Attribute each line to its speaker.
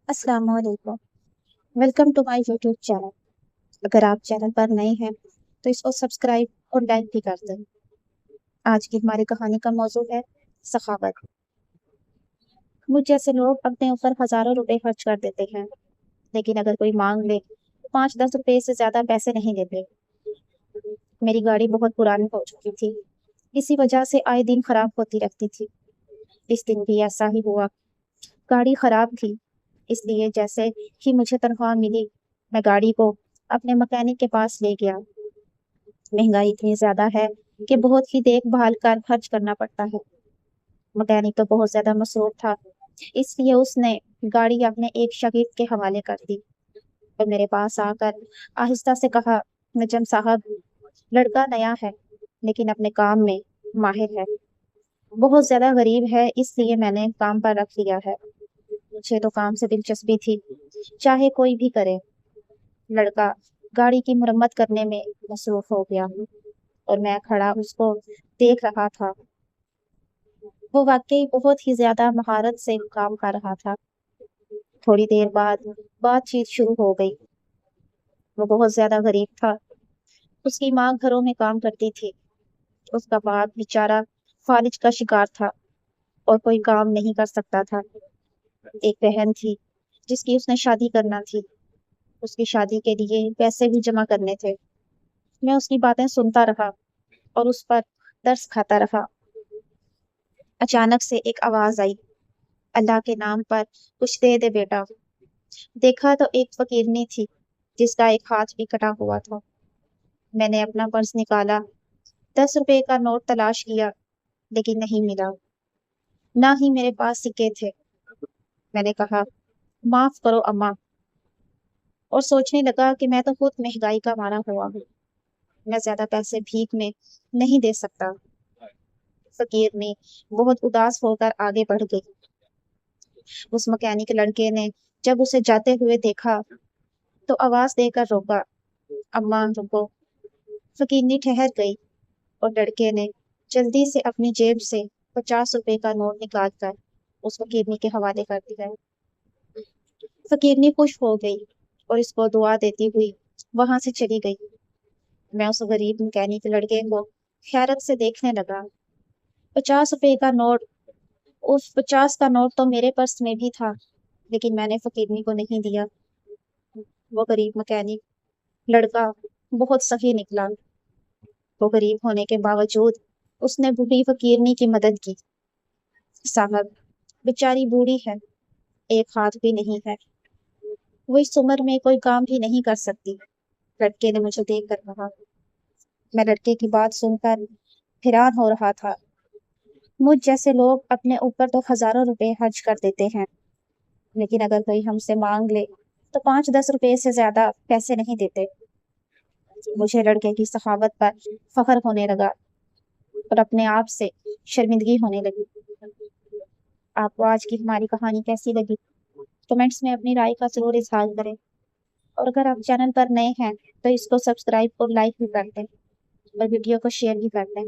Speaker 1: السلام علیکم، welcome to my YouTube channel. اگر آپ چینل پر نئے ہیں تو اس کو سبسکرائب اور لائک بھی کر دیں۔ آج کی ہماری کہانی کا موضوع ہے سخاوت۔ مجھ جیسے لوگ اپنے اوپر ہزاروں روپے خرچ کر دیتے ہیں، لیکن اگر کوئی مانگ لے تو 5-10 روپے سے زیادہ پیسے نہیں دیتے۔ میری گاڑی بہت پرانی ہو چکی تھی، اسی وجہ سے آئے دن خراب ہوتی رہتی تھی۔ اس دن بھی ایسا ہی ہوا، گاڑی خراب تھی، اس لیے جیسے ہی مجھے تنخواہ ملی میں گاڑی کو اپنے مکینک کے پاس لے گیا۔ مہنگائی اتنی زیادہ ہے کہ بہت ہی دیکھ بھال کر خرچ کرنا پڑتا ہے۔ مکینک تو بہت زیادہ مصروف تھا، اس لیے اس نے گاڑی اپنے ایک شاگرد کے حوالے کر دی اور میرے پاس آ کر آہستہ سے کہا، نجم صاحب، لڑکا نیا ہے لیکن اپنے کام میں ماہر ہے، بہت زیادہ غریب ہے، اس لیے میں نے کام پر رکھ لیا ہے۔ مجھے تو کام سے دلچسپی تھی، چاہے کوئی بھی کرے۔ لڑکا گاڑی کی مرمت کرنے میں مصروف ہو گیا اور میں کھڑا اس کو دیکھ رہا تھا۔ وہ واقعی بہت ہی زیادہ مہارت سے کام کر رہا تھا۔ تھوڑی دیر بعد بات چیت شروع ہو گئی۔ وہ بہت زیادہ غریب تھا، اس کی ماں گھروں میں کام کرتی تھی، اس کا باپ بیچارہ فالج کا شکار تھا اور کوئی کام نہیں کر سکتا تھا۔ ایک بہن تھی جس کی اس نے شادی کرنا تھی، اس کی شادی کے لیے پیسے بھی جمع کرنے تھے۔ میں اس کی باتیں سنتا رہا اور اس پر ترس کھاتا رہا۔ اچانک سے ایک آواز آئی، اللہ کے نام پر کچھ دے دے بیٹا۔ دیکھا تو ایک فقیرنی تھی جس کا ایک ہاتھ بھی کٹا ہوا تھا۔ میں نے اپنا پرس نکالا، 10 روپے کا نوٹ تلاش کیا لیکن نہیں ملا، نہ ہی میرے پاس سکے تھے۔ میں نے کہا، معاف کرو اماں، اور سوچنے لگا کہ میں تو خود مہنگائی کا مارا ہوا ہوں، میں زیادہ پیسے بھیک میں نہیں دے سکتا۔ فقیر نے بہت اداس ہو کر آگے بڑھ گئی۔ اس مکینک لڑکے نے جب اسے جاتے ہوئے دیکھا تو آواز دے کر روکا، اماں رکو۔ فقیرنی ٹھہر گئی اور لڑکے نے جلدی سے اپنی جیب سے 50 روپے کا نوٹ نکال کر اس فقیرنی کے حوالے کر دیا۔ فقیرنی خوش ہو گئی اور اس کو دعا دیتی ہوئی وہاں سے چلی گئی۔ میں اس غریب مکینک لڑکے کو حیرت سے دیکھنے لگا۔ 50 روپے کا نوٹ، اس 50 کا نوٹ تو میرے پرس میں بھی تھا، لیکن میں نے فقیرنی کو نہیں دیا۔ وہ غریب مکینک لڑکا بہت سخی نکلا۔ وہ غریب ہونے کے باوجود اس نے بوڑھی فقیرنی کی مدد کی۔ صاحب، بیچاری بوڑھی ہے، ایک ہاتھ بھی نہیں ہے، وہ اس عمر میں کوئی کام بھی نہیں کر سکتی۔ لڑکے نے مجھے دیکھ کر کہا۔ میں لڑکے کی بات سن کر حیران ہو رہا تھا۔ مجھ جیسے لوگ اپنے اوپر تو ہزاروں روپے خرچ کر دیتے ہیں، لیکن اگر کوئی ہم سے مانگ لے تو 5-10 روپے سے زیادہ پیسے نہیں دیتے۔ مجھے لڑکے کی سخاوت پر فخر ہونے لگا اور اپنے آپ سے شرمندگی ہونے لگی۔ آپ کو آج کی ہماری کہانی کیسی لگی؟ کمنٹس میں اپنی رائے کا ضرور اظہار کریں، اور اگر آپ چینل پر نئے ہیں تو اس کو سبسکرائب اور لائک بھی کر دیں اور ویڈیو کو شیئر بھی کر دیں۔